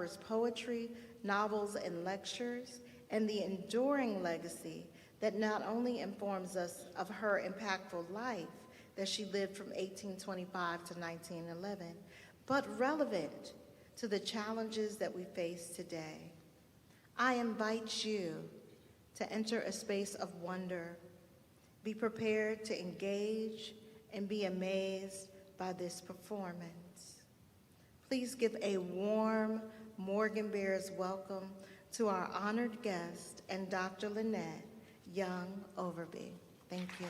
Harper's poetry, novels, and lectures, and the enduring legacy that not only informs us of her impactful life that she lived from 1825 to 1911, but relevant to the challenges that we face today. I invite you to enter a space of wonder. Be prepared to engage and be amazed by this performance. Please give a warm Morgan Bears welcome to our honored guest and Dr. Lynette Young-Overby. Thank you.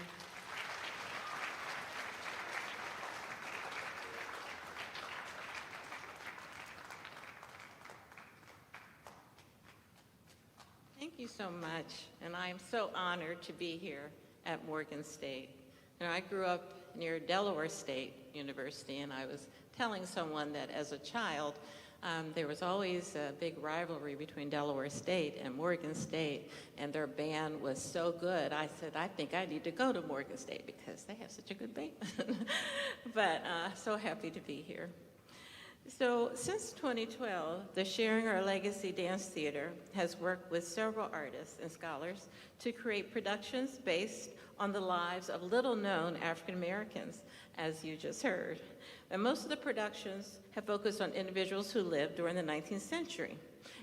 Thank you so much, and I am so honored to be here at Morgan State. You know, I grew up near Delaware State University, and I was telling someone that as a child, there was always a big rivalry between Delaware State and Morgan State, and their band was so good. I said, I think I need to go to Morgan State because they have such a good band. But so happy to be here. So since 2012, the Sharing Our Legacy Dance Theater has worked with several artists and scholars to create productions based on the lives of little-known African Americans, as you just heard. And most of the productions have focused on individuals who lived during the 19th century.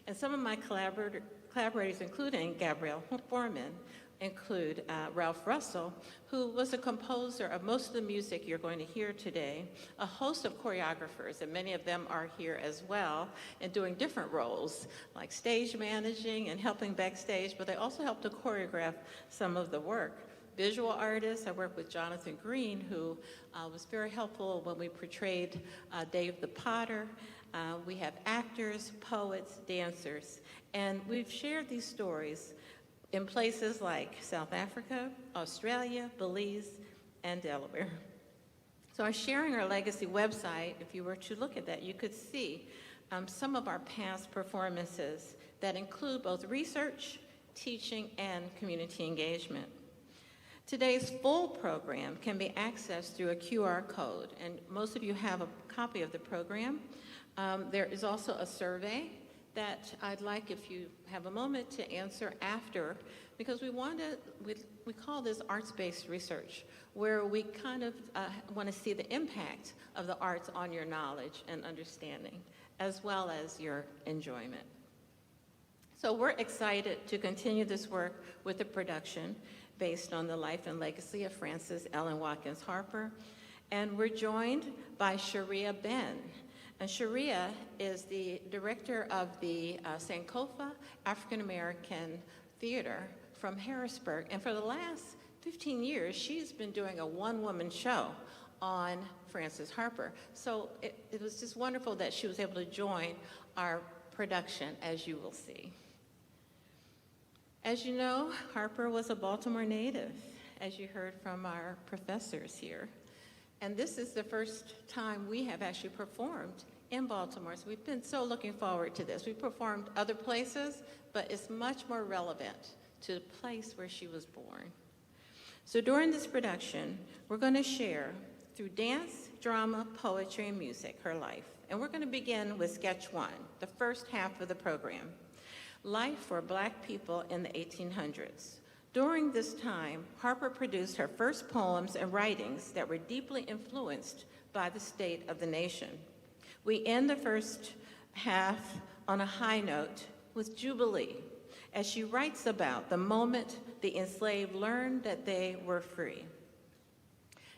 And some of my collaborators, including Gabrielle Foreman, include Ralph Russell, who was a composer of most of the music you're going to hear today, a host of choreographers, and many of them are here as well, and doing different roles, like stage managing and helping backstage, but they also help to choreograph some of the work. Visual artists, I work with Jonathan Green, who was very helpful when we portrayed Dave the Potter. We have actors, poets, dancers, and we've shared these stories in places like South Africa, Australia, Belize, and Delaware. So our Sharing Our Legacy website, if you were to look at that, you could see some of our past performances that include both research, teaching, and community engagement. Today's full program can be accessed through a QR code, and most of you have a copy of the program. There is also a survey that I'd like, if you have a moment, to answer after, because we call this arts-based research, where we kind of want to see the impact of the arts on your knowledge and understanding, as well as your enjoyment. So we're excited to continue this work with the production based on the life and legacy of Frances Ellen Watkins Harper, and we're joined by Sharia Ben. And Sharia is the director of the Sankofa African American Theater from Harrisburg. And for the last 15 years, she's been doing a one-woman show on Frances Harper. So it was just wonderful that she was able to join our production, as you will see. As you know, Harper was a Baltimore native, as you heard from our professors here. And this is the first time we have actually performed in Baltimore, so we've been so looking forward to this. We've performed other places, but it's much more relevant to the place where she was born. So during this production, we're going to share through dance, drama, poetry, and music, her life. And we're going to begin with sketch one, the first half of the program, Life for Black People in the 1800s. During this time, Harper produced her first poems and writings that were deeply influenced by the state of the nation. We end the first half on a high note with Jubilee, as she writes about the moment the enslaved learned that they were free.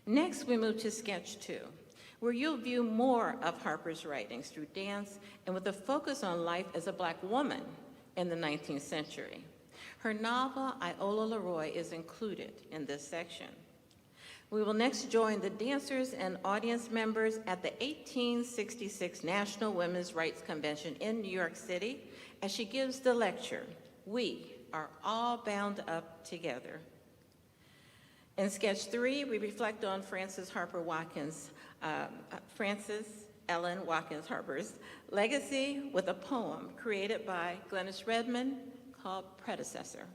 Next, we move to sketch two, where you'll view more of Harper's writings through dance and with a focus on life as a Black woman in the 19th century. Her novel, Iola Leroy, is included in this section. We will next join the dancers and audience members at the 1866 National Women's Rights Convention in New York City as she gives the lecture, We Are All Bound Up Together. In sketch three, we reflect on Frances Ellen Watkins Harper's legacy with a poem created by Glennis Redmond called Predecessor.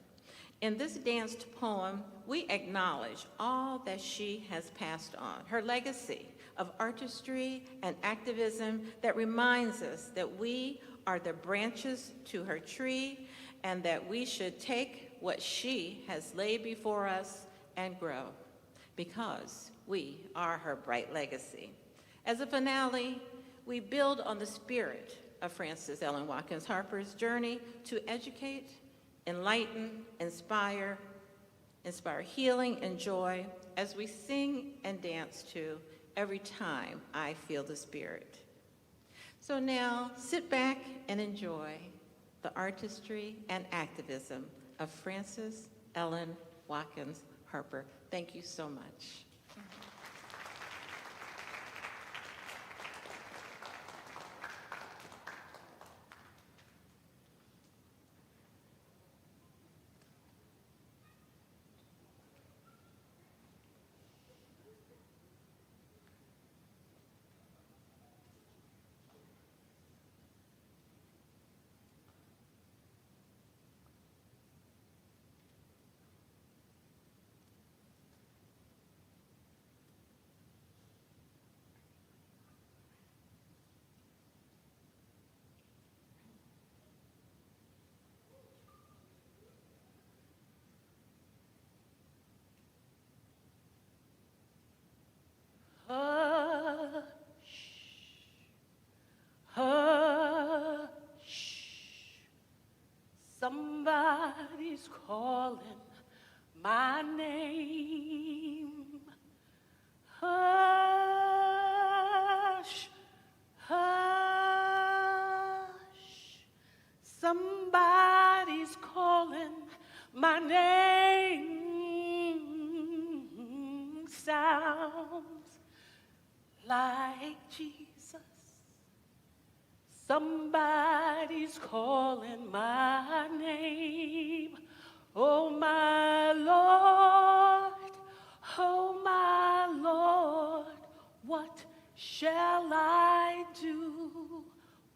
In this danced poem, we acknowledge all that she has passed on, her legacy of artistry and activism that reminds us that we are the branches to her tree, and that we should take what she has laid before us and grow, because we are her bright legacy. As a finale, we build on the spirit of Frances Ellen Watkins Harper's journey to educate, enlighten, inspire healing and joy as we sing and dance to Every Time I Feel the Spirit. So now, sit back and enjoy the artistry and activism of Frances Ellen Watkins Harper. Thank you so much. Somebody's calling my name. Hush, hush. Somebody's calling my name. Sounds like Jesus. Somebody's calling my name. Oh, my Lord, what shall I do?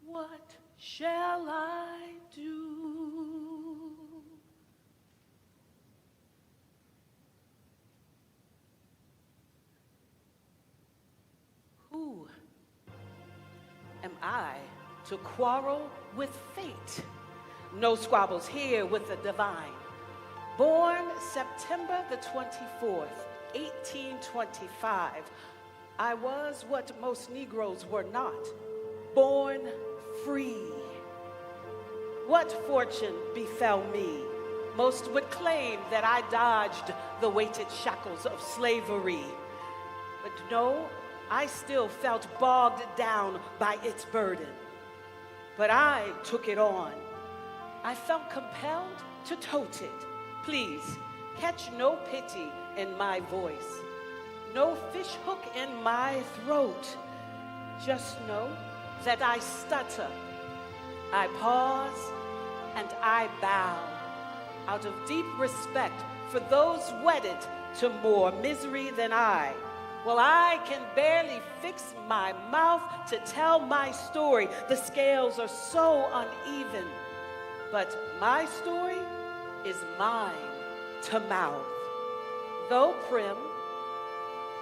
What shall I do? Who am I to quarrel with fate? No squabbles here with the divine. Born September the 24th, 1825, I was what most Negroes were not, born free. What fortune befell me? Most would claim that I dodged the weighted shackles of slavery. But no, I still felt bogged down by its burden. But I took it on. I felt compelled to tote it. Please, catch no pity in my voice, no fish hook in my throat. Just know that I stutter, I pause, and I bow out of deep respect for those wedded to more misery than I. Well, I can barely fix my mouth to tell my story. The scales are so uneven. But my story is mine to mouth. Though prim,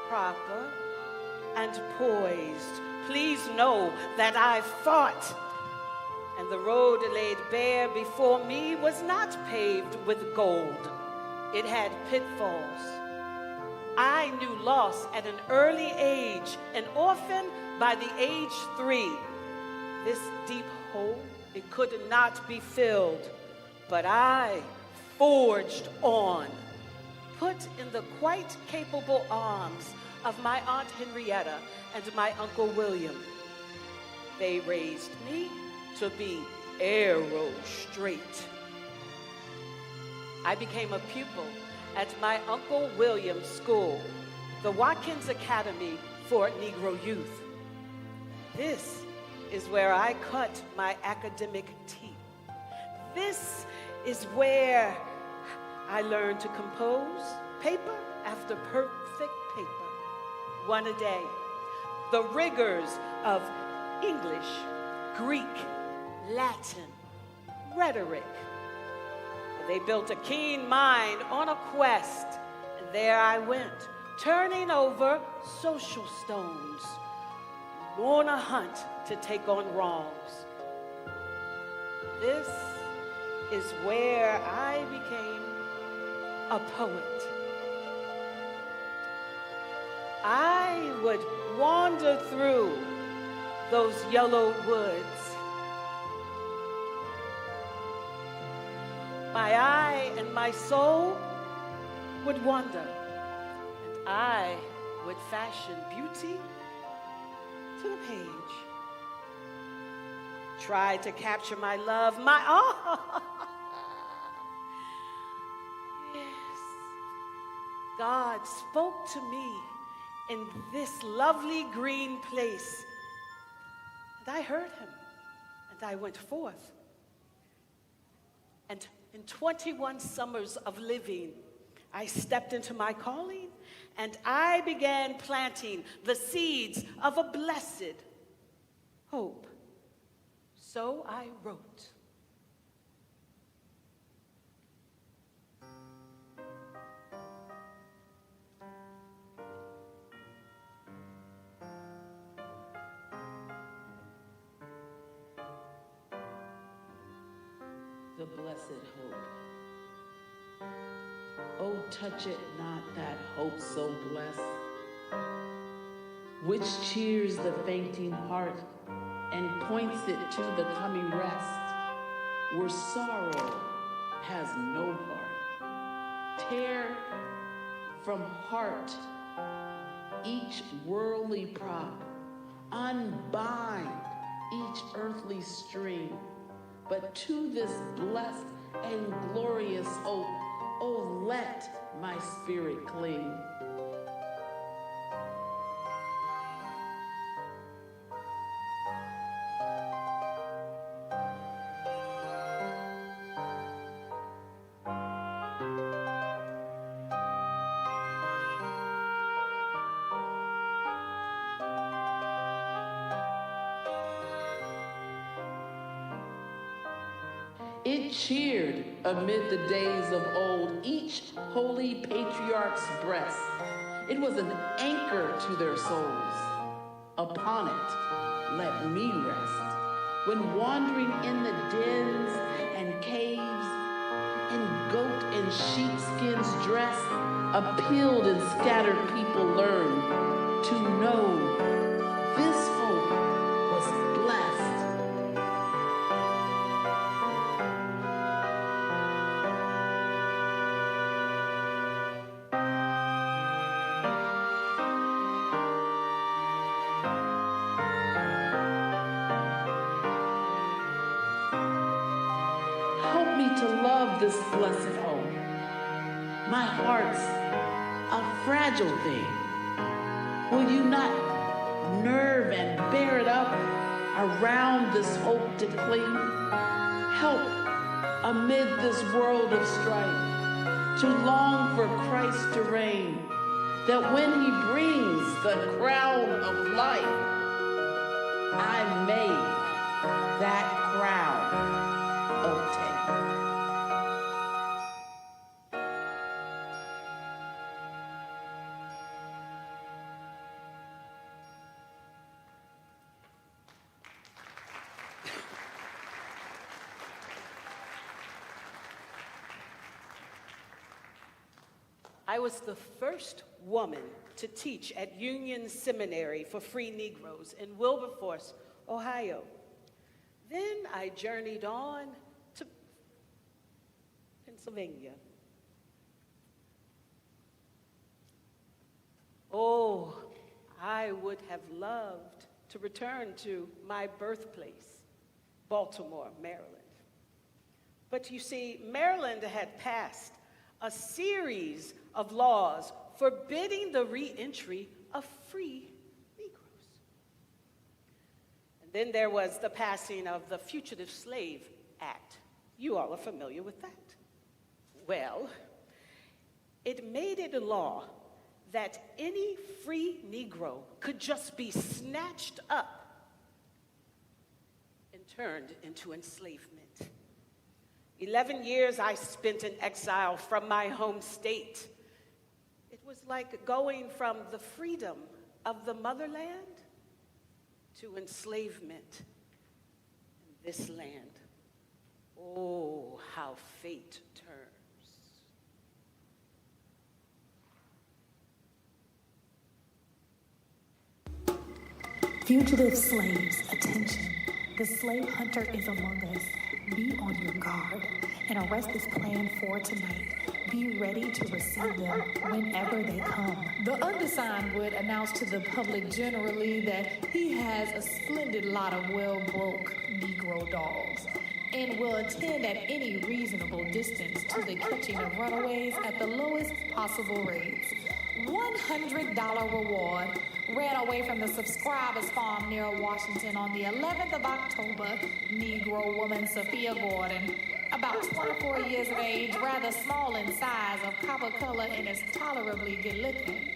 proper, and poised, please know that I fought. And the road laid bare before me was not paved with gold. It had pitfalls. I knew loss at an early age, an orphan by the age 3. This deep hole, it could not be filled, but I forged on, put in the quite capable arms of my Aunt Henrietta and my Uncle William. They raised me to be arrow straight. I became a pupil at my Uncle William's school, the Watkins Academy for Negro Youth. This is where I cut my academic teeth. This is where I learned to compose paper after perfect paper, one a day. The rigors of English, Greek, Latin, rhetoric. They built a keen mind on a quest, and there I went, turning over social stones, on a hunt to take on wrongs. This is where I became a poet. I would wander through those yellow woods. My eye and my soul would wander, and I would fashion beauty to the page. Try to capture my love, my yes. God spoke to me in this lovely green place, and I heard him, and I went forth. And in 21 summers of living, I stepped into my calling, and I began planting the seeds of a blessed hope. So I wrote. The blessed hope. Oh, touch it not, that hope so blessed, which cheers the fainting heart and points it to the coming rest, where sorrow has no part. Tear from heart each worldly prop, unbind each earthly string, but to this blessed and glorious hope, oh, let my spirit cling. It cheered amid the days of old each holy patriarch's breast. It was an anchor to their souls. Upon it, let me rest. When wandering in the dens and caves, in goat and sheepskins dressed, appealed and scattered people learned to know this hope was blessed. Help me to love this blessed hope. My heart's a fragile thing. Will you not nerve and bear it up around this hope to cling? Help amid this world of strife to long for Christ to reign, that when he brings the crown of life, I may that crown obtain. I was the first woman to teach at Union Seminary for Free Negroes in Wilberforce, Ohio. Then I journeyed on to Pennsylvania. Oh, I would have loved to return to my birthplace, Baltimore, Maryland. But you see, Maryland had passed a series of laws forbidding the re-entry of free Negroes. And then there was the passing of the Fugitive Slave Act. You all are familiar with that. Well, it made it a law that any free Negro could just be snatched up and turned into enslavement. 11 years I spent in exile from my home state. It was like going from the freedom of the motherland to enslavement in this land. how fate turns. Fugitive slaves, attention. The slave hunter is among us. Be on your guard. An arrest is planned for tonight. Be ready to receive them whenever they come. The undersigned would announce to the public generally that he has a splendid lot of well-broke Negro dogs and will attend at any reasonable distance to the catching of runaways at the lowest possible rates. $100 reward. Ran away from the subscribers farm near Washington on the 11th of October. Negro woman Sophia Gordon, about 24 years of age, rather small in size, of copper color, and is tolerably good looking.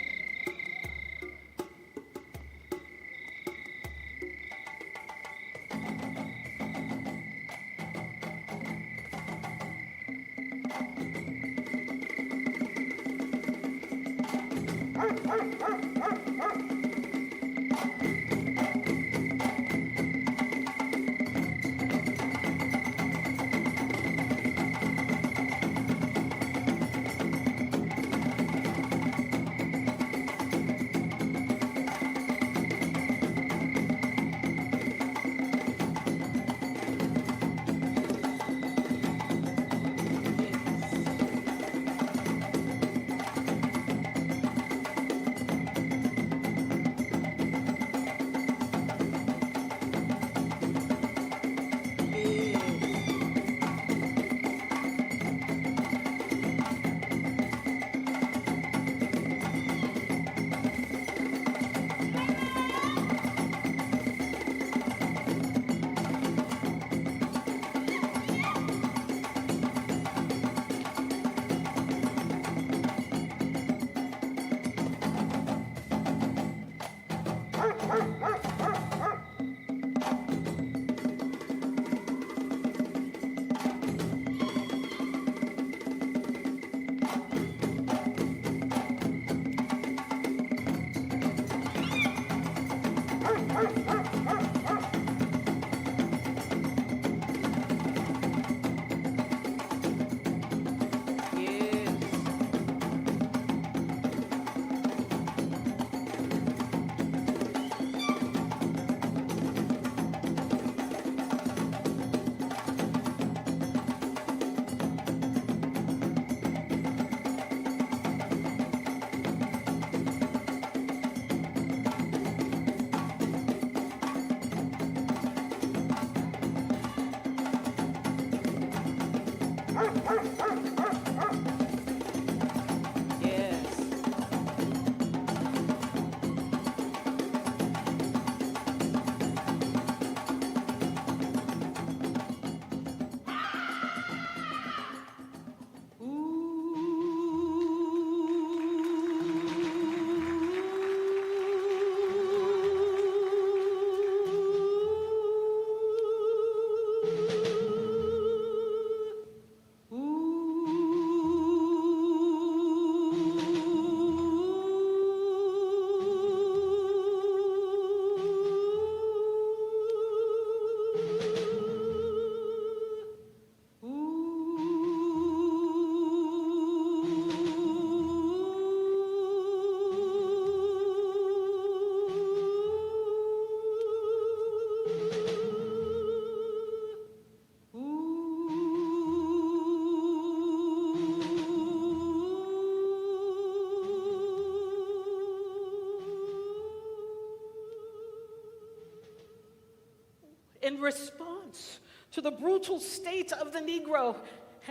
In response to the brutal state of the Negro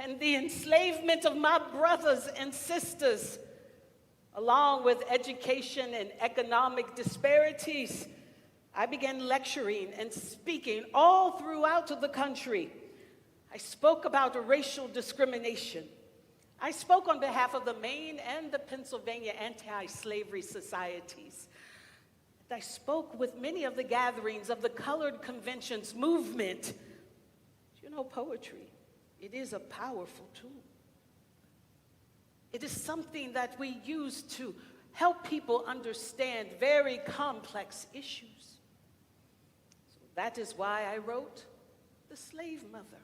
and the enslavement of my brothers and sisters, along with education and economic disparities, I began lecturing and speaking all throughout the country. I spoke about racial discrimination. I spoke on behalf of the Maine and the Pennsylvania anti-slavery societies. I spoke with many of the gatherings of the Colored Conventions movement. You know, poetry, it is a powerful tool. It is something that we use to help people understand very complex issues. So that is why I wrote The Slave Mother.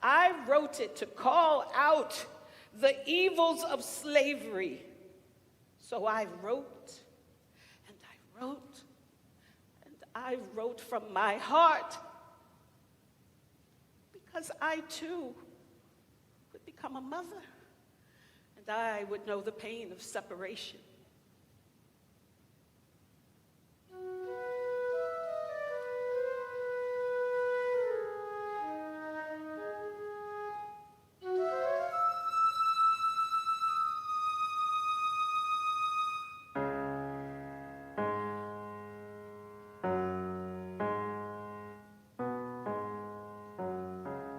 I wrote it to call out the evils of slavery. So I wrote, and I wrote, and I wrote from my heart, because I too would become a mother, and I would know the pain of separation.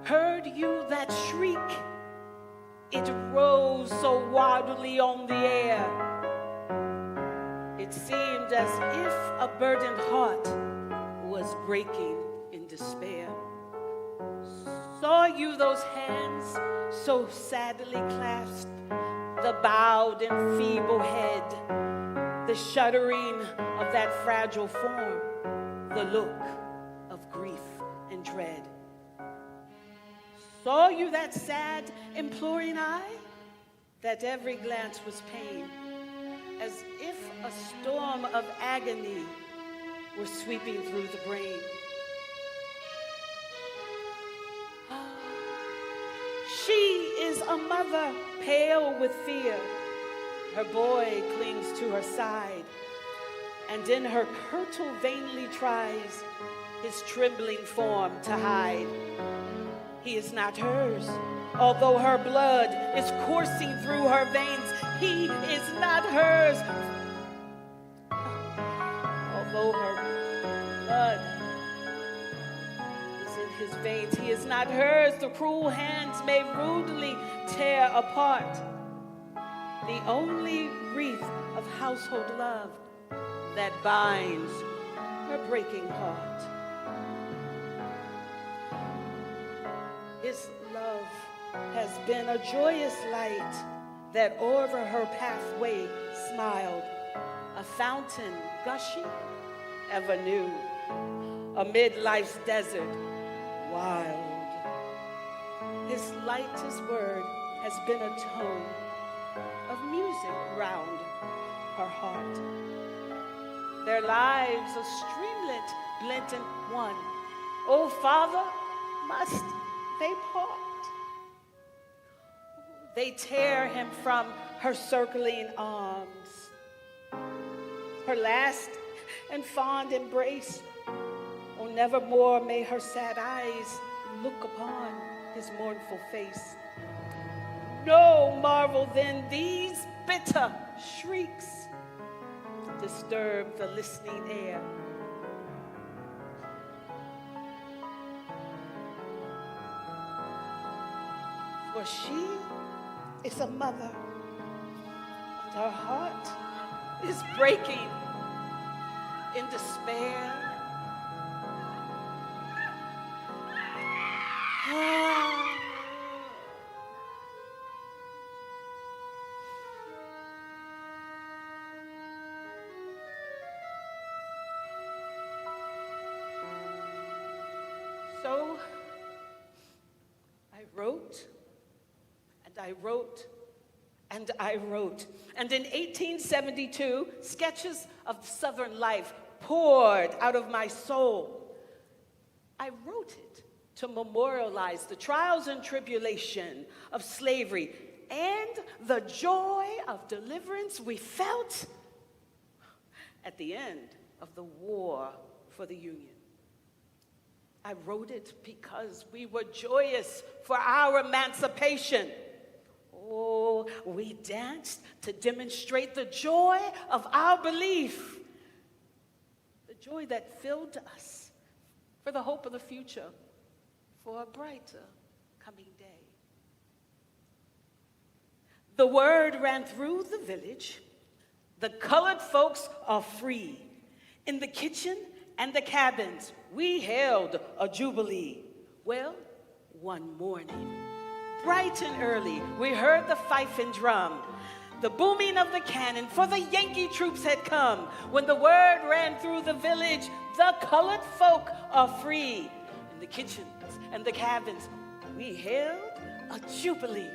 Heard you that shriek? It rose so wildly on the air. It seemed as if a burdened heart was breaking in despair. Saw you those hands so sadly clasped, the bowed and feeble head, the shuddering of that fragile form, the look of grief and dread. Saw you that sad, imploring eye? That every glance was pain, as if a storm of agony were sweeping through the brain. She is a mother, pale with fear. Her boy clings to her side, and in her kirtle vainly tries his trembling form to hide. He is not hers, although her blood is coursing through her veins. He is not hers, although her blood is in his veins. He is not hers. The cruel hands may rudely tear apart the only wreath of household love that binds her breaking heart. His love has been a joyous light that over her pathway smiled, a fountain gushing ever new, amid life's desert wild. His lightest word has been a tone of music round her heart. Their lives a streamlet blent in one. Oh, Father, must they part? They tear him from her circling arms, her last and fond embrace. Oh, nevermore may her sad eyes look upon his mournful face. No marvel then these bitter shrieks disturb the listening air. For she is a mother, and her heart is breaking in despair. So I wrote, and I wrote, and I wrote. And in 1872, sketches of Southern life poured out of my soul. I wrote it to memorialize the trials and tribulation of slavery and the joy of deliverance we felt at the end of the war for the Union. I wrote it because we were joyous for our emancipation. Oh, we danced to demonstrate the joy of our belief, the joy that filled us for the hope of the future, for a brighter coming day. The word ran through the village. The colored folks are free. In the kitchen and the cabins, we held a jubilee. Well, one morning, bright and early, we heard the fife and drum, the booming of the cannon, for the Yankee troops had come. When the word ran through the village, the colored folk are free. In the kitchens and the cabins, we held a jubilee.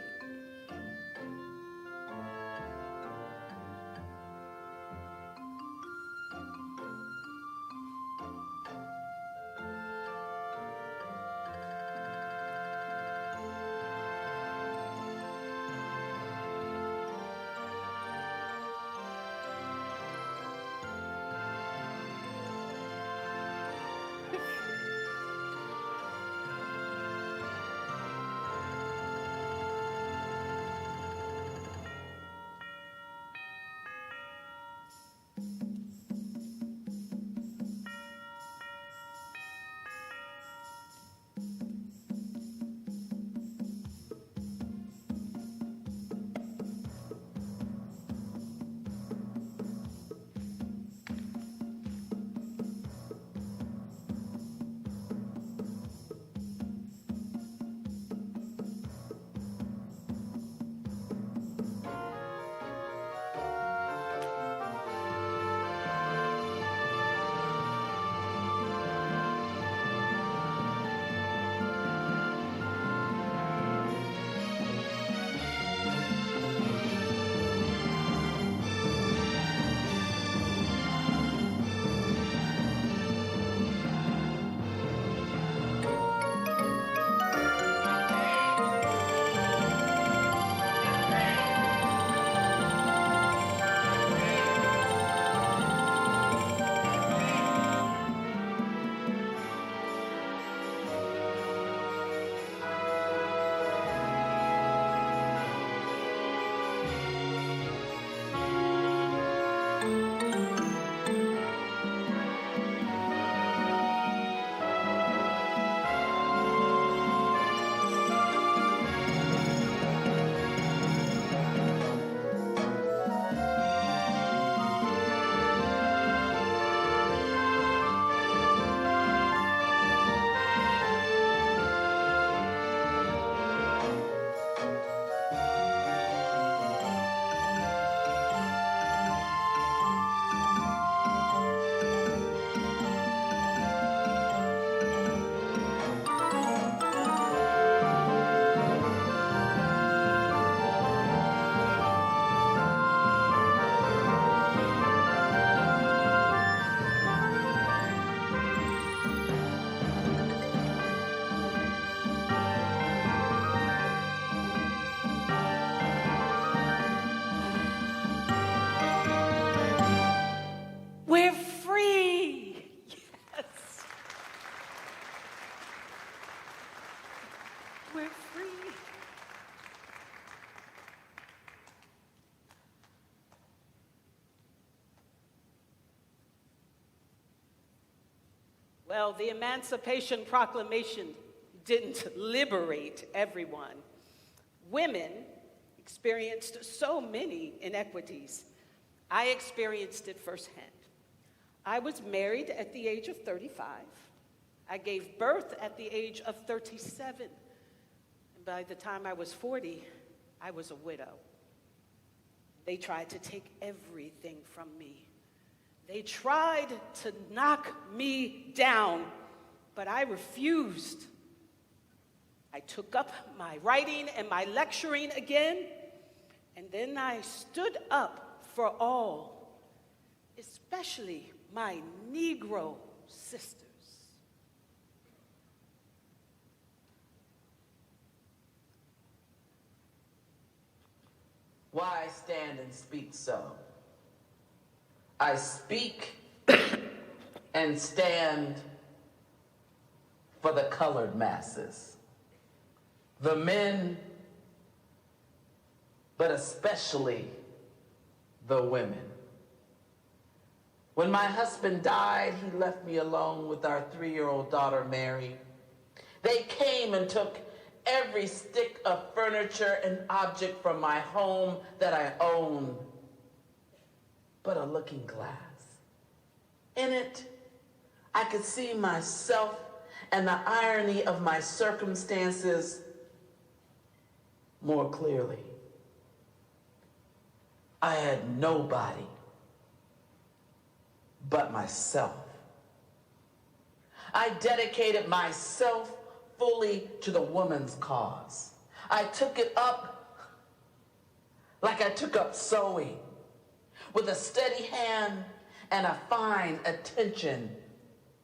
We're free. Yes. We're free. Well, the Emancipation Proclamation didn't liberate everyone. Women experienced so many inequities. I experienced it firsthand. I was married at the age of 35. I gave birth at the age of 37. And by the time I was 40, I was a widow. They tried to take everything from me. They tried to knock me down, but I refused. I took up my writing and my lecturing again, and then I stood up for all, especially my Negro sisters. Why stand and speak so? I speak and stand for the colored masses, the men, but especially the women. When my husband died, he left me alone with our 3-year-old daughter, Mary. They came and took every stick of furniture and object from my home that I own, but a looking glass. In it, I could see myself and the irony of my circumstances more clearly. I had nobody but myself. I dedicated myself fully to the woman's cause. I took it up like I took up sewing, with a steady hand and a fine attention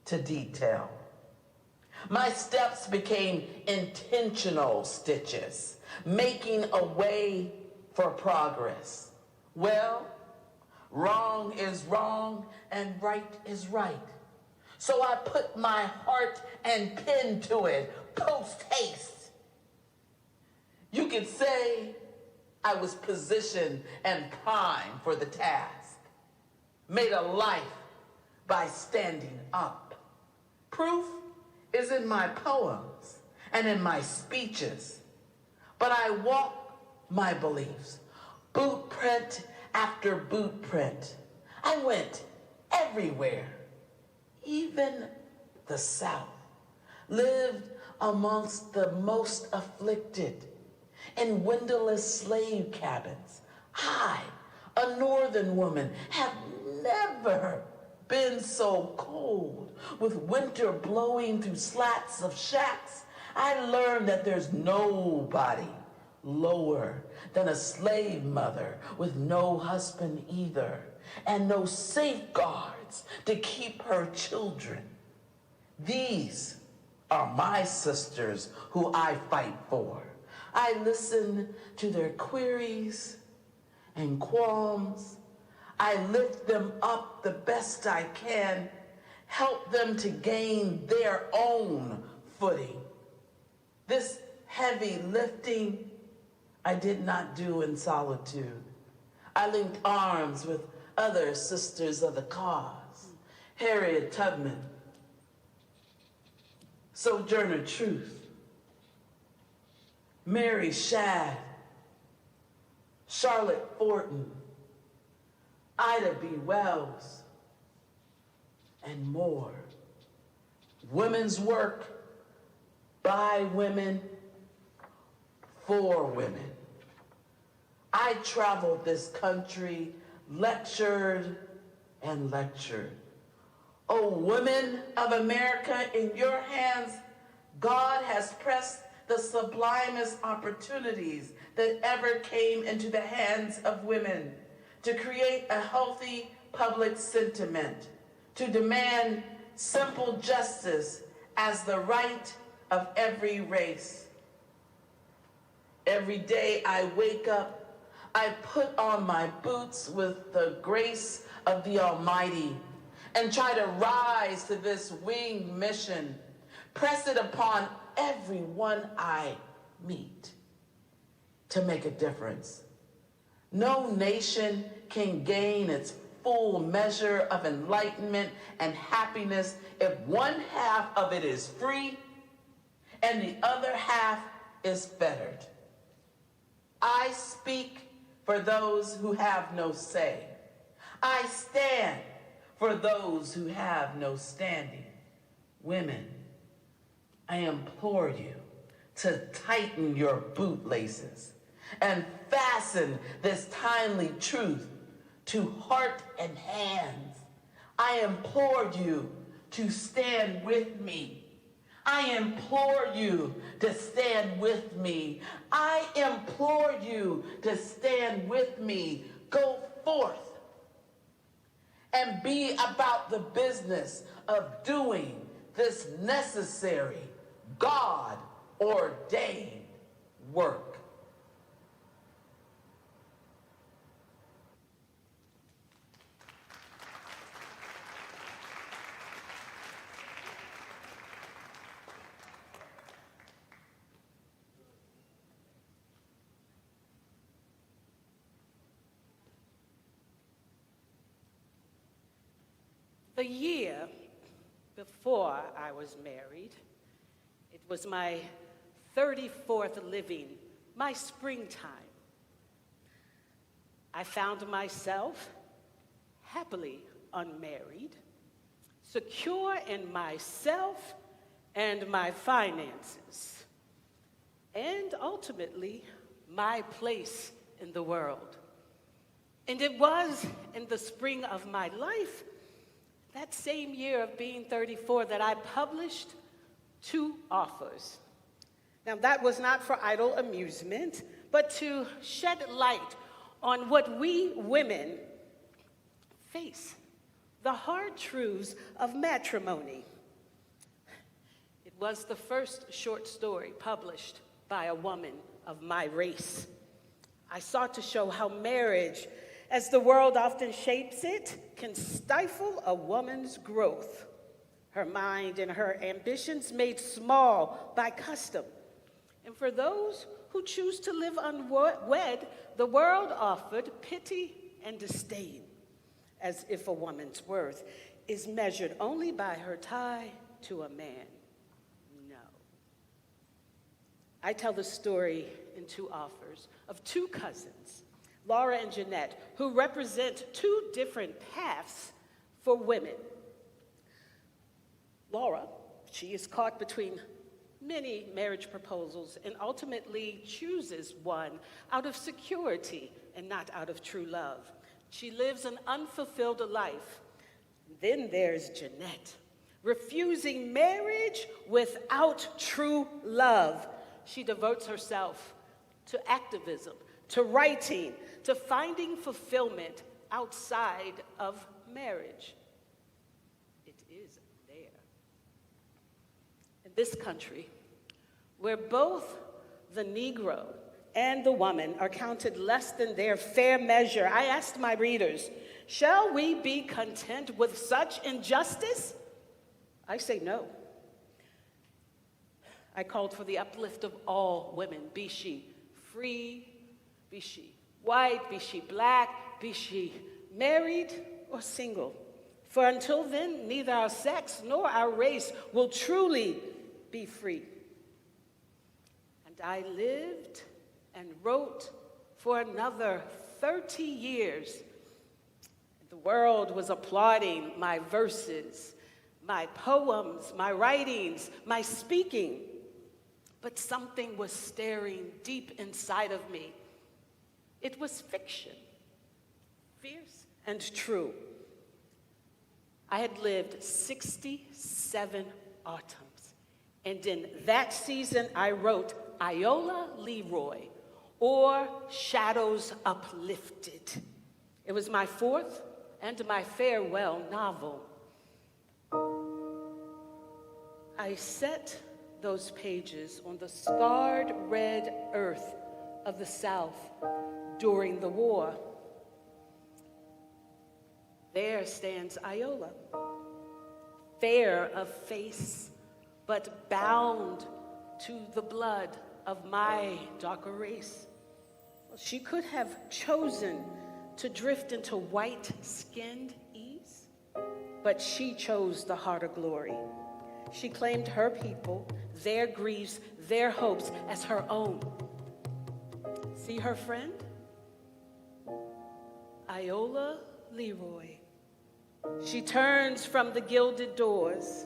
to detail. My steps became intentional stitches, making a way for progress. Well, wrong is wrong and right is right. So I put my heart and pen to it, post haste. You could say I was positioned and primed for the task, made a life by standing up. Proof is in my poems and in my speeches, but I walk my beliefs, boot print after boot print. I went everywhere, even the South, lived amongst the most afflicted in windowless slave cabins. I, a northern woman, have never been so cold, with winter blowing through slats of shacks. I learned that there's nobody lower than a slave mother with no husband either, and no safeguards to keep her children. These are my sisters who I fight for. I listen to their queries and qualms. I lift them up the best I can, help them to gain their own footing. This heavy lifting I did not do in solitude. I linked arms with other sisters of the cause, Harriet Tubman, Sojourner Truth, Mary Shadd, Charlotte Fortin, Ida B. Wells, and more. Women's work by women, for women. I traveled this country, lectured and lectured. Oh, women of America, in your hands, God has pressed the sublimest opportunities that ever came into the hands of women to create a healthy public sentiment, to demand simple justice as the right of every race. Every day I wake up, I put on my boots with the grace of the Almighty and try to rise to this winged mission, press it upon everyone I meet to make a difference. No nation can gain its full measure of enlightenment and happiness if one half of it is free and the other half is fettered. I speak for those who have no say. I stand for those who have no standing. Women, I implore you to tighten your bootlaces and fasten this timely truth to heart and hands. I implore you to stand with me. I implore you to stand with me. I implore you to stand with me. Go forth and be about the business of doing this necessary, God-ordained work. The year before I was married, it was my 34th living, my springtime. I found myself happily unmarried, secure in myself and my finances, and ultimately my place in the world. And it was in the spring of my life, that same year of being 34, that I published 2 authors. Now, that was not for idle amusement, but to shed light on what we women face, the hard truths of matrimony. It was the first short story published by a woman of my race. I sought to show how marriage, as the world often shapes it, can stifle a woman's growth, her mind and her ambitions made small by custom. And for those who choose to live unwed, the world offered pity and disdain, as if a woman's worth is measured only by her tie to a man. No. I tell the story in two offers of two cousins, Laura and Jeanette, who represent two different paths for women. Laura, she is caught between many marriage proposals and ultimately chooses one out of security and not out of true love. She lives an unfulfilled life. Then there's Jeanette, refusing marriage without true love. She devotes herself to activism, to writing, to finding fulfillment outside of marriage. It is there. In this country, where both the Negro and the woman are counted less than their fair measure, I asked my readers, shall we be content with such injustice? I say no. I called for the uplift of all women, be she free, be she white, be she black, be she married or single. For until then, neither our sex nor our race will truly be free. And I lived and wrote for another 30 years. The world was applauding my verses, my poems, my writings, my speaking. But something was staring deep inside of me. It was fiction, fierce and true. I had lived 67 autumns, and in that season I wrote Iola Leroy, or Shadows Uplifted. It was my fourth and my farewell novel. I set those pages on the scarred red earth of the South during the war. There stands Iola, fair of face, but bound to the blood of my darker race. She could have chosen to drift into white-skinned ease, but she chose the harder glory. She claimed her people, their griefs, their hopes as her own. See her friend? Iola Leroy. She turns from the gilded doors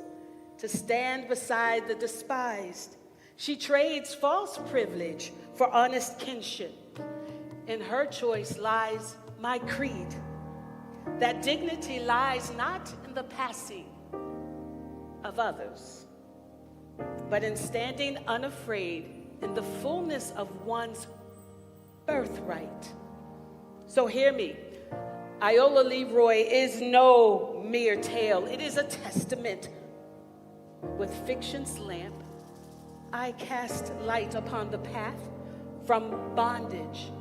to stand beside the despised. She trades false privilege for honest kinship. In her choice lies my creed, that dignity lies not in the passing of others, but in standing unafraid in the fullness of one's birthright. So hear me, Iola Leroy is no mere tale. It is a testament. With fiction's lamp, I cast light upon the path from bondage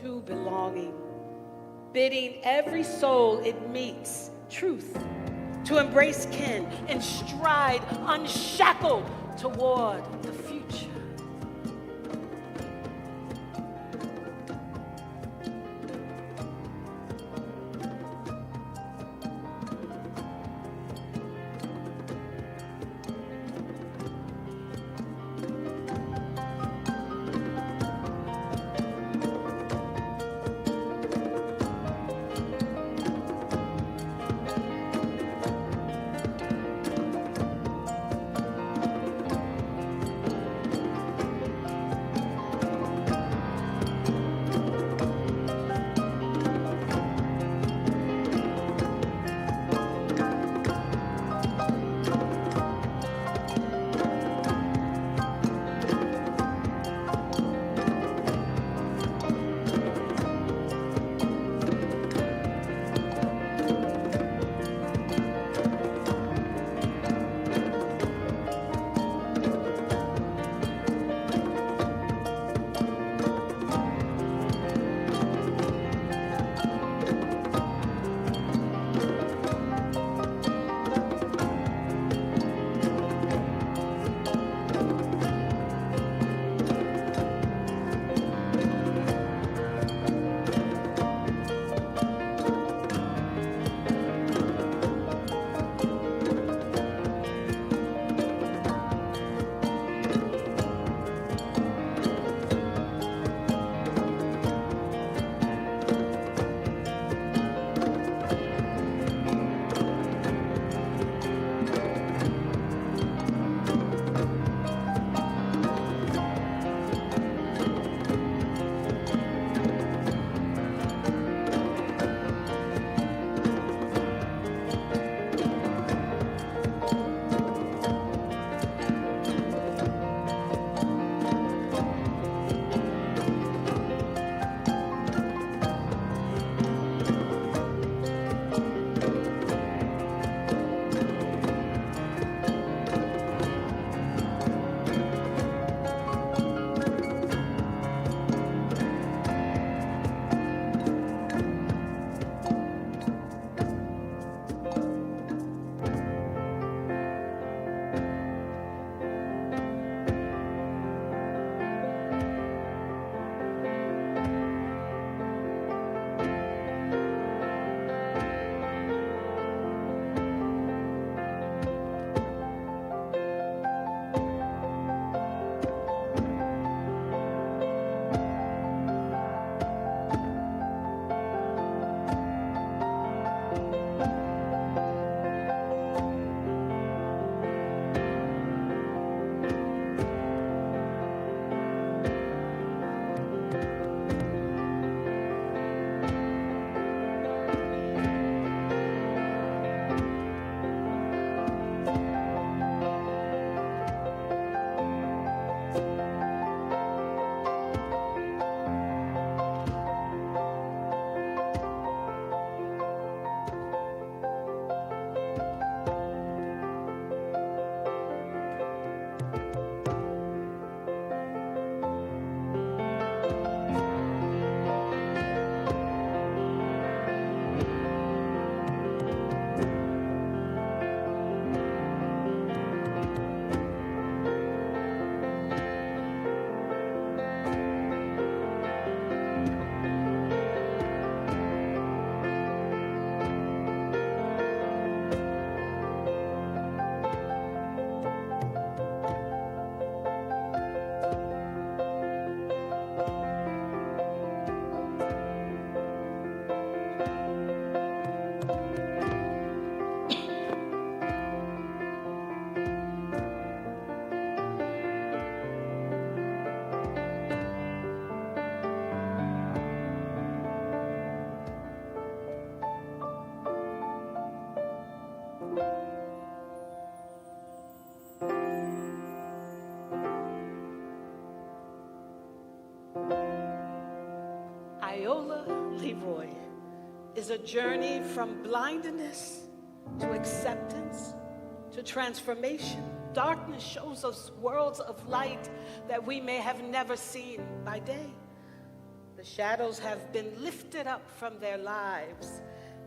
to belonging, bidding every soul it meets truth, to embrace kin and stride unshackled toward the future. Iola Leroy is a journey from blindness to acceptance to transformation. Darkness shows us worlds of light that we may have never seen by day. The shadows have been lifted up from their lives,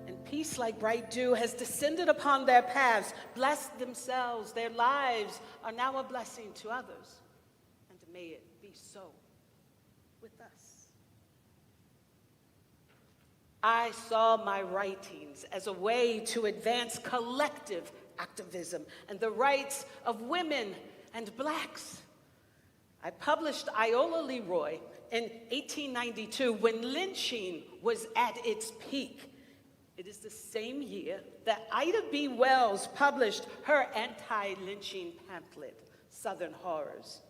and peace like bright dew has descended upon their paths, blessed themselves. Their lives are now a blessing to others, and may it be so with us. I saw my writings as a way to advance collective activism and the rights of women and blacks. I published Iola Leroy in 1892 when lynching was at its peak. It is the same year that Ida B. Wells published her anti-lynching pamphlet, Southern Horrors,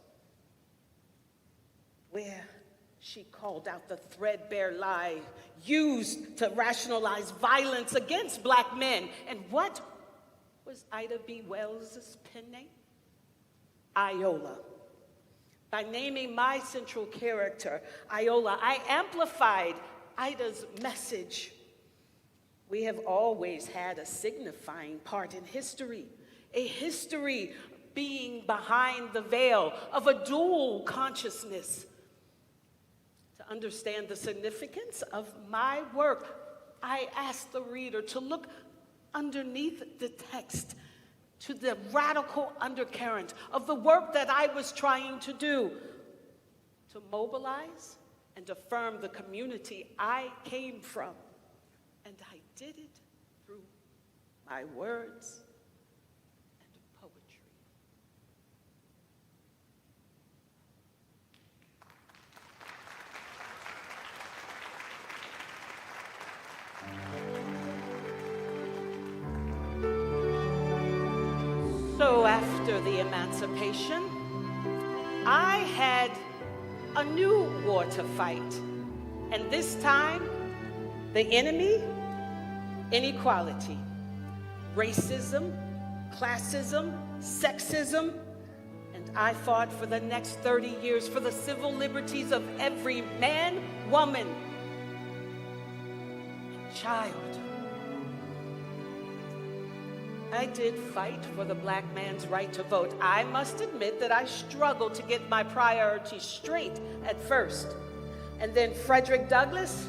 where she called out the threadbare lie used to rationalize violence against black men. And what was Ida B. Wells' pen name? Iola. By naming my central character, Iola, I amplified Ida's message. We have always had a signifying part in history, a history being behind the veil of a dual consciousness. To understand the significance of my work, I asked the reader to look underneath the text to the radical undercurrent of the work that I was trying to do, to mobilize and affirm the community I came from. And I did it through my words and poetry. So after the emancipation, I had a new war to fight. And this time, the enemy, inequality, racism, classism, sexism, and I fought for the next 30 years for the civil liberties of every man, woman, and child. I did fight for the black man's right to vote. I must admit that I struggled to get my priorities straight at first. And then Frederick Douglass,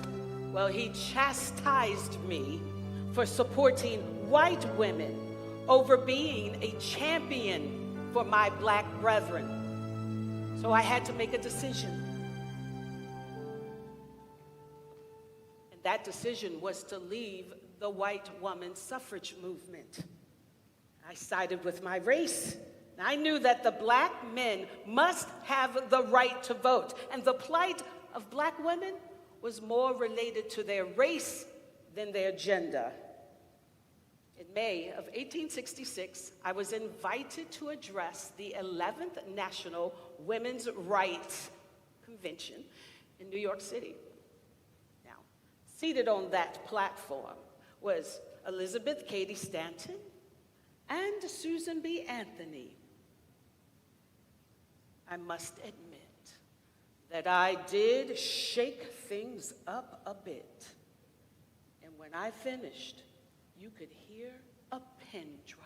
well, he chastised me for supporting white women over being a champion for my black brethren. So I had to make a decision. And that decision was to leave the white woman's suffrage movement. I sided with my race. I knew that the black men must have the right to vote, and the plight of black women was more related to their race than their gender. In May of 1866, I was invited to address the 11th National Women's Rights Convention in New York City. Now, seated on that platform was Elizabeth Cady Stanton and Susan B. Anthony. I must admit that I did shake things up a bit. And when I finished, you could hear a pin drop.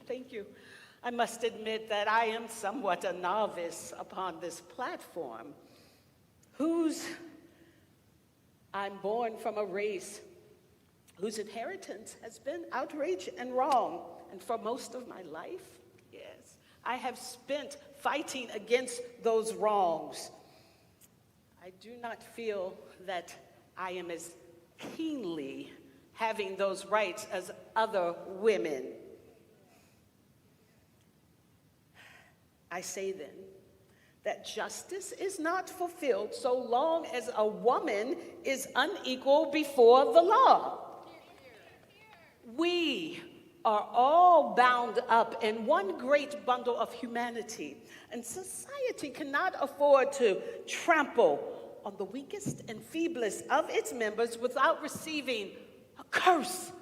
Thank you. I must admit that I am somewhat a novice upon this platform, whose I'm born from a race whose inheritance has been outrage and wrong. And for most of my life, yes, I have spent fighting against those wrongs. I do not feel that I am as keenly having those rights as other women. I say then that justice is not fulfilled so long as a woman is unequal before the law. We are all bound up in one great bundle of humanity, and society cannot afford to trample on the weakest and feeblest of its members without receiving a curse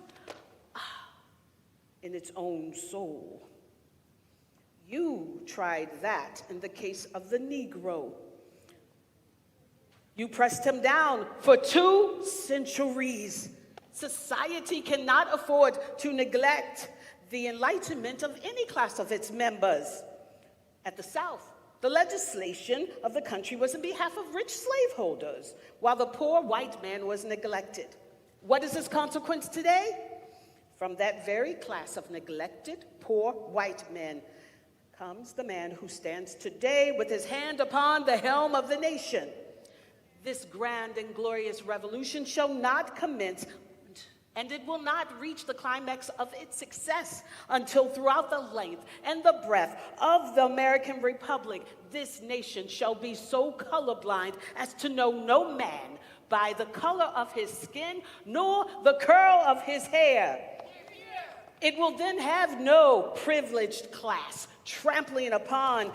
in its own soul. You tried that in the case of the Negro. You pressed him down for 2 centuries. Society cannot afford to neglect the enlightenment of any class of its members. At the South, the legislation of the country was in behalf of rich slaveholders, while the poor white man was neglected. What is its consequence today? From that very class of neglected, poor white men comes the man who stands today with his hand upon the helm of the nation. This grand and glorious revolution shall not commence, and it will not reach the climax of its success until throughout the length and the breadth of the American Republic, this nation shall be so colorblind as to know no man by the color of his skin, nor the curl of his hair. It will then have no privileged class trampling upon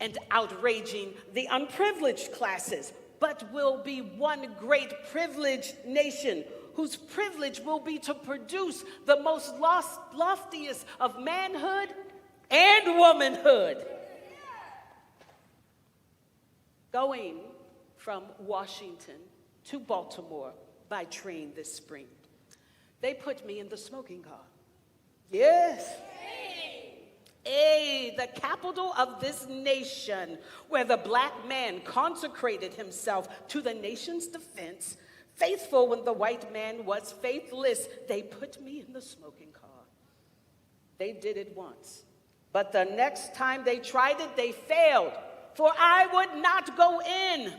and outraging the unprivileged classes, but will be one great privileged nation whose privilege will be to produce the most loftiest of manhood and womanhood. Going from Washington to Baltimore by train this spring, they put me in the smoking car. Yes. The capital of this nation, where the black man consecrated himself to the nation's defense, faithful when the white man was faithless. They put me in the smoking car. They did it once, but the next time they tried it, they failed, for I would not go in.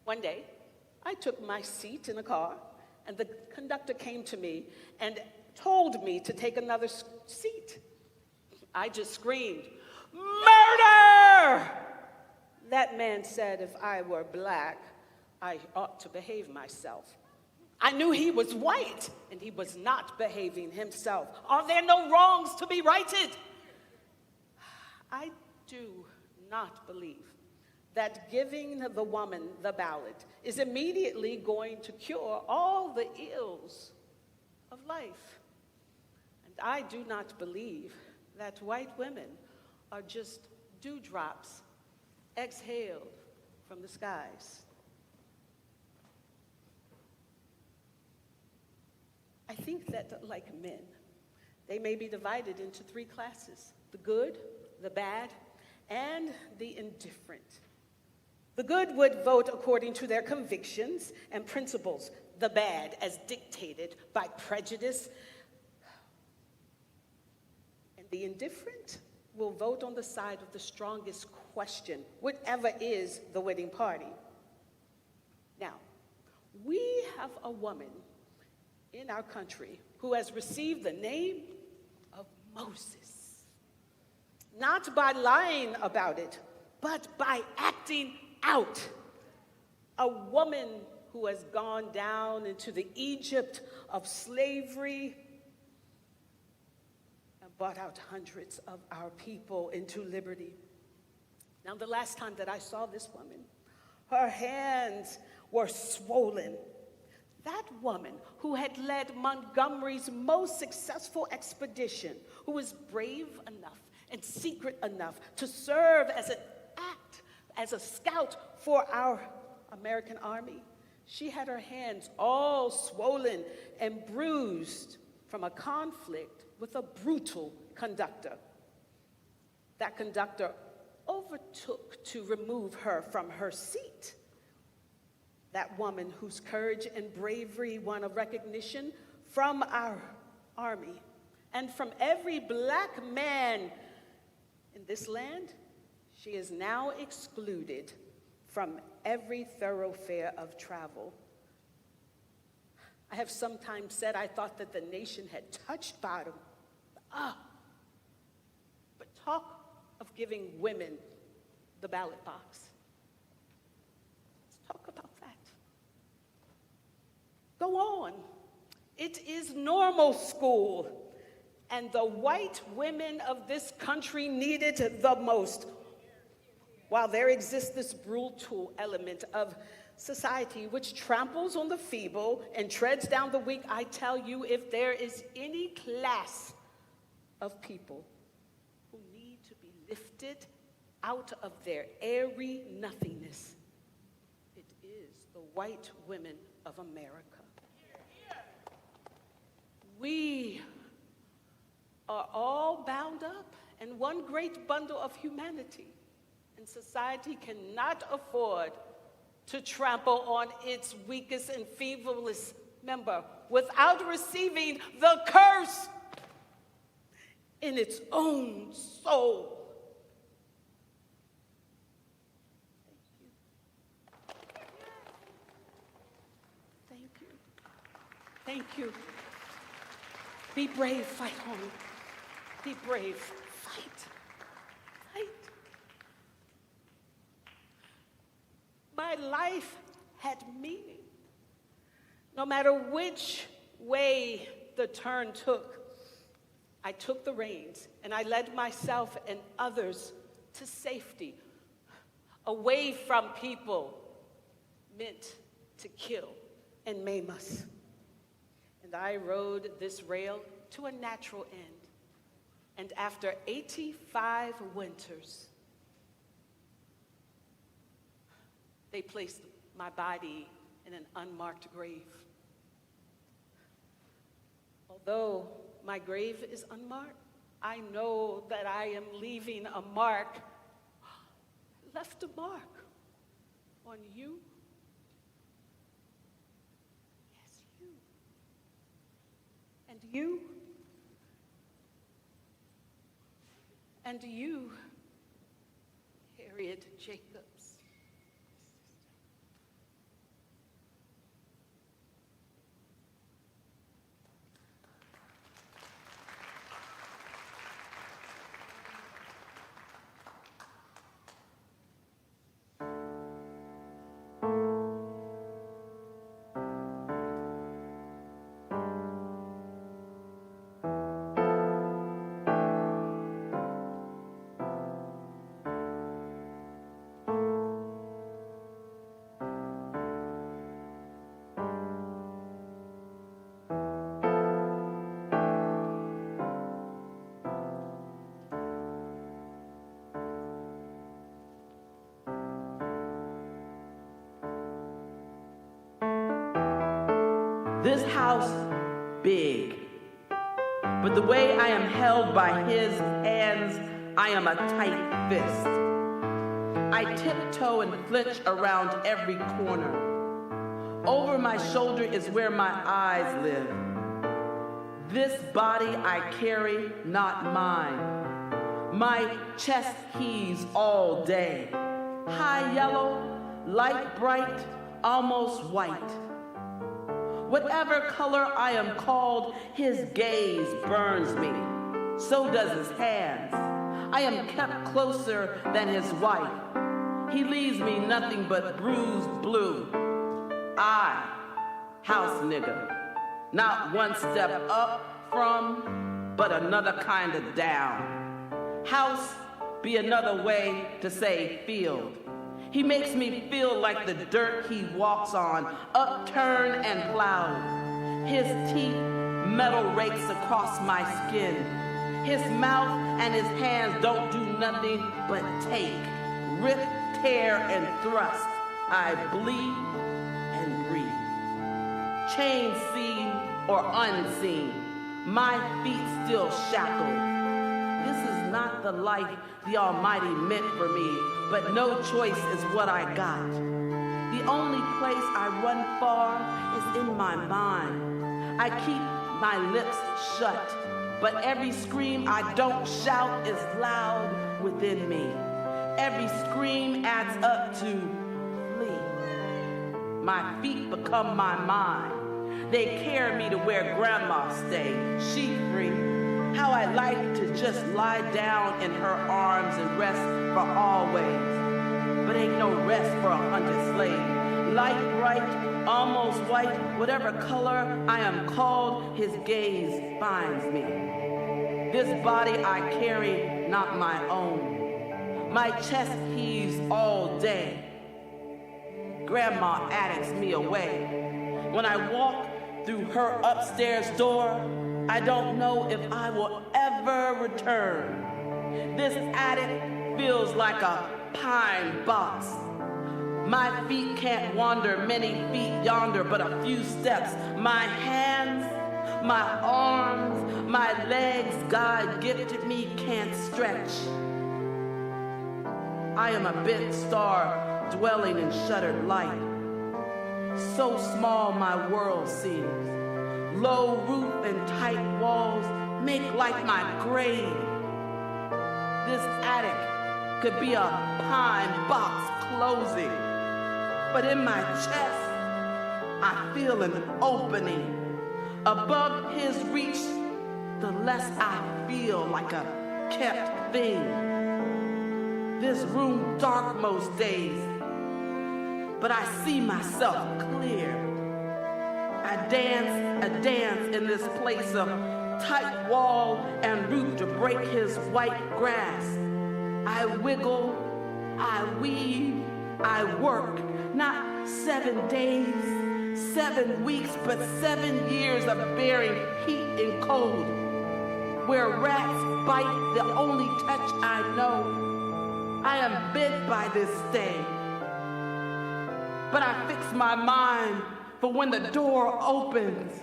One day, I took my seat in the car, and the conductor came to me and told me to take another seat. I just screamed, "Murder!" That man said if I were black, I ought to behave myself. I knew he was white, and he was not behaving himself. Are there no wrongs to be righted? I do not believe that giving the woman the ballot is immediately going to cure all the ills of life. And I do not believe that white women are just dewdrops exhaled from the skies. I think that, like men, they may be divided into 3 classes: the good, the bad, and the indifferent. The good would vote according to their convictions and principles, the bad as dictated by prejudice, and the indifferent will vote on the side of the strongest question, whatever is the winning party. Now, we have a woman in our country who has received the name of Moses, not by lying about it, but by acting out. A woman who has gone down into the Egypt of slavery and brought out hundreds of our people into liberty. Now, the last time that I saw this woman, her hands were swollen. That woman who had led Montgomery's most successful expedition, who was brave enough and secret enough to serve as a scout for our American army, she had her hands all swollen and bruised from a conflict with a brutal conductor. That conductor overtook to remove her from her seat. That woman whose courage and bravery won a recognition from our army and from every black man in this land, she is now excluded from every thoroughfare of travel. I have sometimes said I thought that the nation had touched bottom. But talk of giving women the ballot box. Let's talk about that. Go on. It is normal school, and the white women of this country need it the most. While there exists this brutal element of society which tramples on the feeble and treads down the weak, I tell you, if there is any class of people who need to be lifted out of their airy nothingness, it is the white women of America. We are all bound up in one great bundle of humanity, and society cannot afford to trample on its weakest and feeblest member without receiving the curse in its own soul. Thank you. Thank you. Be brave, fight on. Be brave, fight. Fight. My life had meaning. No matter which way the turn took, I took the reins and I led myself and others to safety, away from people meant to kill and maim us. And I rode this rail to a natural end. And after 85 winters, they placed my body in an unmarked grave. Although my grave is unmarked, I know that I am leaving a mark, left a mark on you. Yes, you. And you. And you, Harriet Jacobs. This house, big, but the way I am held by his hands, I am a tight fist. I tiptoe and flinch around every corner. Over my shoulder is where my eyes live. This body I carry, not mine. My chest heaves all day. High yellow, light bright, almost white. Whatever color I am called, his gaze burns me. So does his hands. I am kept closer than his wife. He leaves me nothing but bruised blue. I, house nigga, not one step up from, but another kind of down. House be another way to say field. He makes me feel like the dirt he walks on, upturned and plowed. His teeth, metal rakes across my skin. His mouth and his hands don't do nothing but take, rip, tear, and thrust. I bleed and breathe. Chains seen or unseen, my feet still shackled. This is not the life the Almighty meant for me, but no choice is what I got. The only place I run far is in my mind. I keep my lips shut, but every scream I don't shout is loud within me. Every scream adds up to flee. My feet become my mind. They carry me to where grandma stayed. She free. How I like to just lie down in her arms and rest for always. But ain't no rest for a hunted slave. Light bright, almost white, whatever color I am called, his gaze finds me. This body I carry, not my own. My chest heaves all day. Grandma addicts me away. When I walk through her upstairs door, I don't know if I will ever return. This attic feels like a pine box. My feet can't wander many feet yonder, but a few steps. My hands, my arms, my legs God gifted me can't stretch. I am a bent star dwelling in shuttered light. So small my world seems. Low roof and tight walls make like my grave. This attic could be a pine box closing, but in my chest, I feel an opening. Above his reach, the less I feel like a kept thing. This room dark most days, but I see myself clear. I dance a dance in this place of tight wall and roof to break his white grass. I wiggle, I weave, I work, not 7 days, 7 weeks, but 7 years of bearing heat and cold. Where rats bite the only touch I know, I am bent by this stay. But I fix my mind for when the door opens.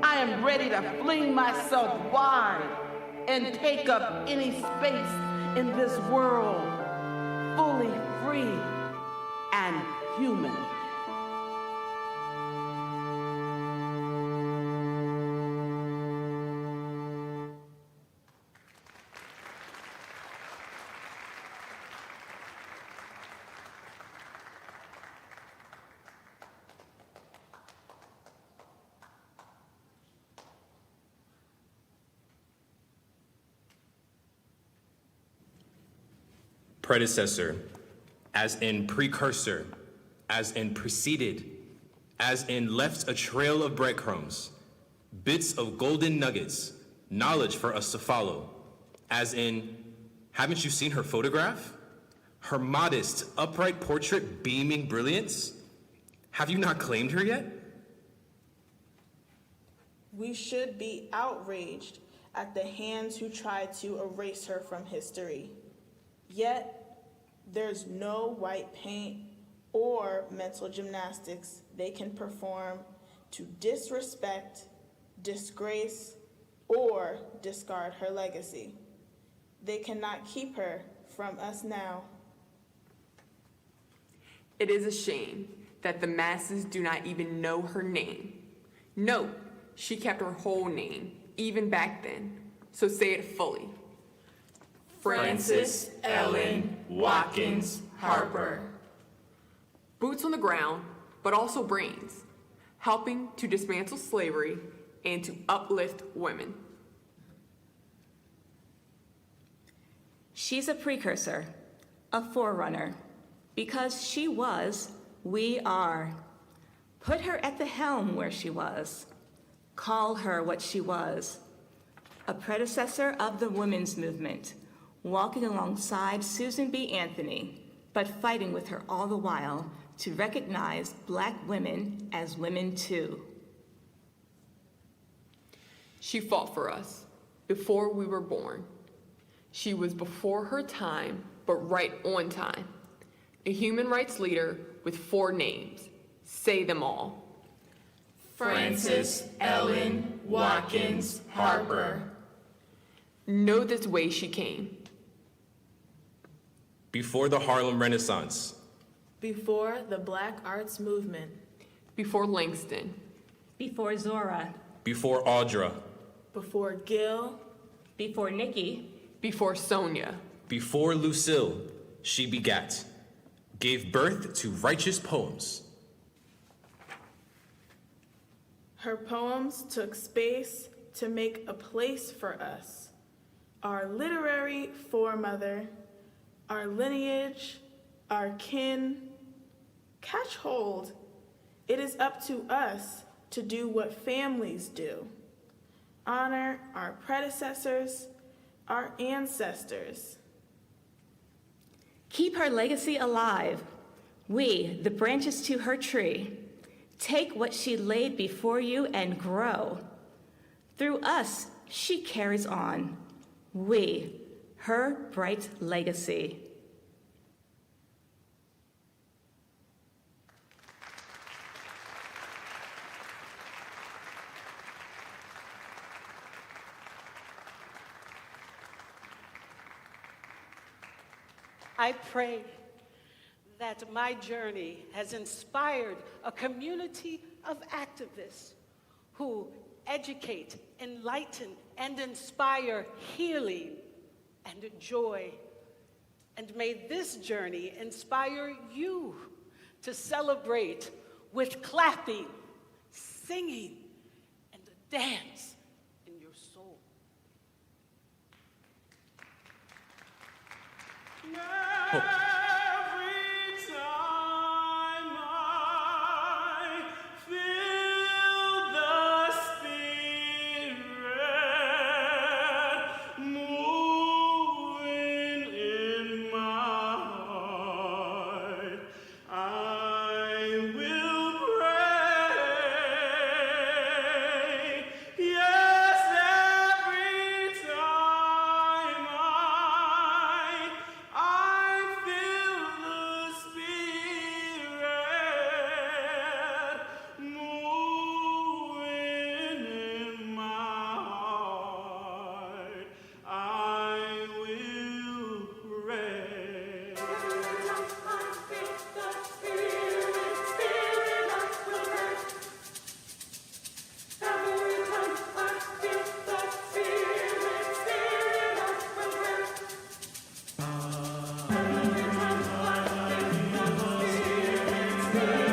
I am ready to fling myself wide and take up any space in this world, fully free and human. Predecessor, as in precursor, as in preceded, as in left a trail of breadcrumbs, bits of golden nuggets, knowledge for us to follow, as in, haven't you seen her photograph? Her modest, upright portrait beaming brilliance? Have you not claimed her yet? We should be outraged at the hands who tried to erase her from history. Yet, there's no white paint or mental gymnastics they can perform to disrespect, disgrace, or discard her legacy. They cannot keep her from us now. It is a shame that the masses do not even know her name. Note, she kept her whole name, even back then, so say it fully. Frances Ellen Watkins Harper. Boots on the ground, but also brains, helping to dismantle slavery and to uplift women. She's a precursor, a forerunner. Because she was, we are. Put her at the helm where she was. Call her what she was. A predecessor of the women's movement, walking alongside Susan B. Anthony, but fighting with her all the while to recognize Black women as women too. She fought for us before we were born. She was before her time, but right on time. A human rights leader with 4 names. Say them all. Frances Ellen Watkins Harper. Know this way she came. Before the Harlem Renaissance, before the Black Arts Movement, before Langston, before Zora, before Audra, before Gil, before Nikki, before Sonia, before Lucille, she begat, gave birth to righteous poems. Her poems took space to make a place for us, our literary foremother, our lineage, our kin. Catch hold. It is up to us to do what families do. Honor our predecessors, our ancestors. keep her legacy alive. We, the branches to her tree, take what she laid before you and grow. Through us, she carries on. We, her bright legacy. I pray that my journey has inspired a community of activists who educate, enlighten, and inspire healing and joy. And may this journey inspire you to celebrate with clapping, singing, and a dance in your soul. Oh. Every time I feel the Spirit moving in my heart, I will pray. Yes, every time I feel the Spirit moving in my heart, I will pray. Spirit,